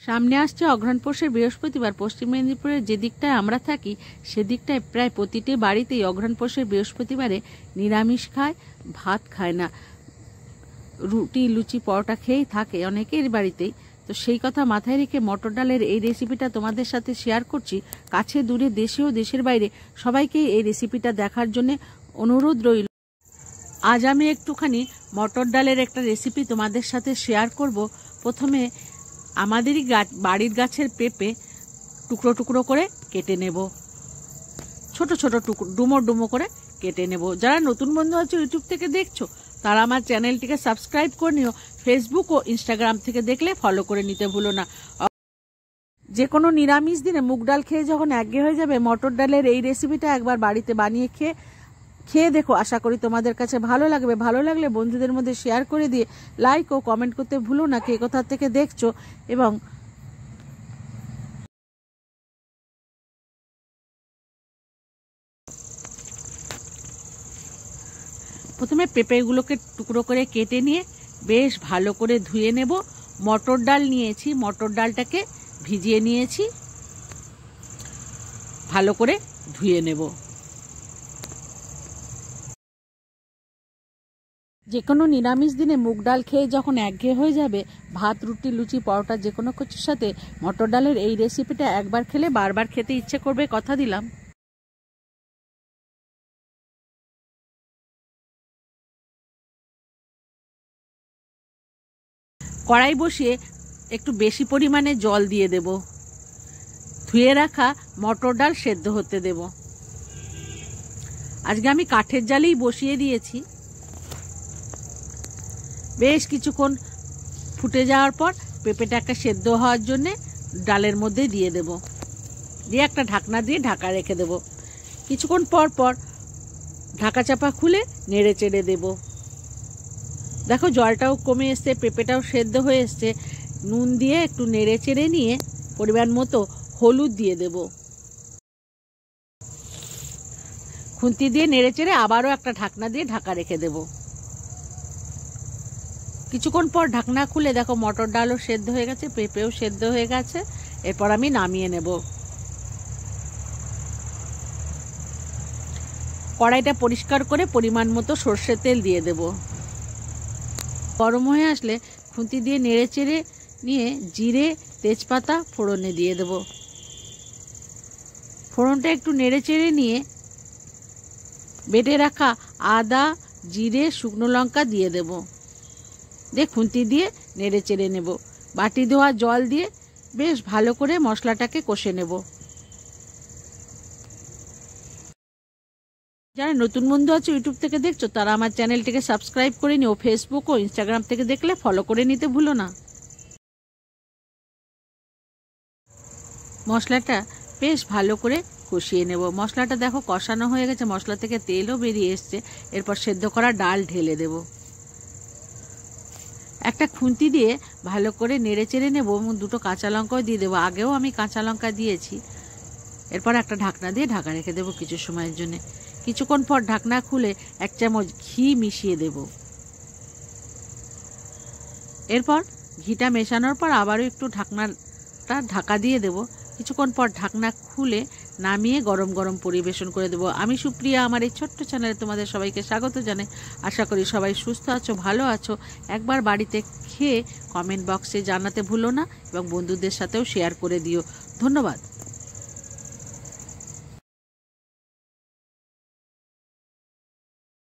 সামনে আসছে অঘ্রাণ পৌষের বৃহস্পতিবার। পশ্চিম মেদিনীপুরের যে দিকটায় আমরা থাকি সেদিকটায় প্রায় প্রতিটি বাড়িতেই অঘ্রাণ পৌষের বৃহস্পতিবারে নিরামিষ খায়, ভাত খায় না, রুটি লুচি পরোটা খেয়েই থাকে অনেকের বাড়িতেই। তো সেই কথা মাথায় রেখে মটর ডালের এই রেসিপিটা তোমাদের সাথে শেয়ার করছি। কাছে দূরে দেশে ও দেশের বাইরে সবাইকেই এই রেসিপিটা দেখার জন্য অনুরোধ রইল। আজ আমি একটুখানি মটর ডালের একটা রেসিপি তোমাদের সাথে শেয়ার করব। প্রথমে আমাদেরই বাড়ির গাছের পেঁপে টুকরো টুকরো করে কেটে নেব, ছোট ছোট ডুমো ডুমো করে কেটে নেব। যারা নতুন বন্ধু আছে ইউটিউব থেকে দেখছো তারা আমার চ্যানেলটিকে সাবস্ক্রাইব করে নিও। ফেসবুক ও ইনস্টাগ্রাম থেকে দেখলে ফলো করে নিতে ভুলো না। যে কোনো নিরামিষ দিনে মুগ ডাল খেয়ে যখন একঘেয়ে হয়ে যাবে, মটর ডালের এই রেসিপিটা একবার বাড়িতে বানিয়ে খেয়ে দেখো। আশা করি তোমাদের কাছে ভালো লাগবে। ভালো লাগলে বন্ধুদের মধ্যে শেয়ার করে দিয়ে লাইক ও কমেন্ট করতে ভুলো না কে কোথা থেকে দেখছো। এবং প্রথমে পেঁপেগুলোকে টুকরো করে কেটে নিয়ে বেশ ভালো করে ধুয়ে নেব। মটর ডাল নিয়েছি, মটর ডালটাকে ভিজিয়ে নিয়েছি, ভালো করে ধুয়ে নেব। যে কোনো নিরামিষ দিনে মুগ ডাল খেয়ে যখন একঘেয়ে হয়ে যাবে, ভাত রুটি লুচি পরোটা যে কোনো কিছুর সাথে মটর ডালের এই রেসিপিটা একবার খেলে বারবার খেতে ইচ্ছে করবে, কথা দিলাম। কড়াই বসিয়ে একটু বেশি পরিমাণে জল দিয়ে দেব। ধুয়ে রাখা মটর ডাল সেদ্ধ হতে দেব। আজকে আমি কাঠের জালেই বসিয়ে দিয়েছি। বেশ কিছুক্ষণ ফুটে যাওয়ার পর পেঁপেটাকে সেদ্ধ হওয়ার জন্য ডালের মধ্যে দিয়ে দেব। দিয়ে একটা ঢাকনা দিয়ে ঢাকা রেখে দেব। কিছুক্ষণ পর পর ঢাকা চাপা খুলে নেড়ে চেড়ে দেব। দেখো জলটাও কমে এসছে, পেঁপেটাও সেদ্ধ হয়ে এসছে। নুন দিয়ে একটু নেড়ে চেড়ে নিয়ে পরিমাণ মতো হলুদ দিয়ে দেব। খুন্তি দিয়ে নেড়ে চেড়ে আবারও একটা ঢাকনা দিয়ে ঢাকা রেখে দেব। কিছুক্ষণ পর ঢাকনা খুলে দেখো মটর ডালও সেদ্ধ হয়ে গেছে, পেঁপেও সেদ্ধ হয়ে গেছে। এরপর আমি নামিয়ে নেব। কড়াইটা পরিষ্কার করে পরিমাণ মতো সর্ষের তেল দিয়ে দেব। গরম হয়ে আসলে খুন্তি দিয়ে নেড়ে চেড়ে নিয়ে জিরে তেজপাতা ফোড়নে দিয়ে দেব। ফোড়নটা একটু নেড়ে চেড়ে নিয়ে বেটে রাখা আদা জিরে শুকনো লঙ্কা দিয়ে দেব। দিয়ে খুন্তি দিয়ে নেড়ে চেড়ে নেব। বাটি ধোয়া জল দিয়ে বেশ ভালো করে মশলাটাকে কষে নেব। যারা নতুন বন্ধু আছে ইউটিউব থেকে দেখছো তারা আমার চ্যানেলটিকে সাবস্ক্রাইব করে নিও। ফেসবুক ও ইনস্টাগ্রাম থেকে দেখলে ফলো করে নিতে ভুলো না। মশলাটা বেশ ভালো করে কষিয়ে নেব। মশলাটা দেখো কষানো হয়ে গেছে, মশলা থেকে তেলও বেরিয়ে এসছে। এরপর সেদ্ধ করা ডাল ঢেলে দেব। একটা খুন্তি দিয়ে ভালো করে নেড়ে চেড়ে নেব এবং দুটো কাঁচা লঙ্কাও দিয়ে দেবো। আগেও আমি কাঁচা লঙ্কা দিয়েছি। এরপর একটা ঢাকনা দিয়ে ঢাকা রেখে দেবো কিছু সময়ের জন্য। কিছুক্ষণ পর ঢাকনা খুলে 1 চামচ ঘি মিশিয়ে দেব। এরপর ঘিটা মেশানোর পর আবারও একটু ঢাকনাটা ঢাকা দিয়ে দেব। কিছুক্ষণ পর ঢাকনা খুলে নামিয়ে গরম গরম পরিবেশন করে দেব। আমি সুপ্রিয়া, আমার এই ছোট্ট চ্যানেলে তোমাদের সবাইকে স্বাগত জানাই। আশা করি সবাই সুস্থ আছো, ভালো আছো। একবার বাড়িতে খেয়ে কমেন্ট বক্সে জানাতে ভুলো না এবং বন্ধুদের সাথেও শেয়ার করে দিও। ধন্যবাদ।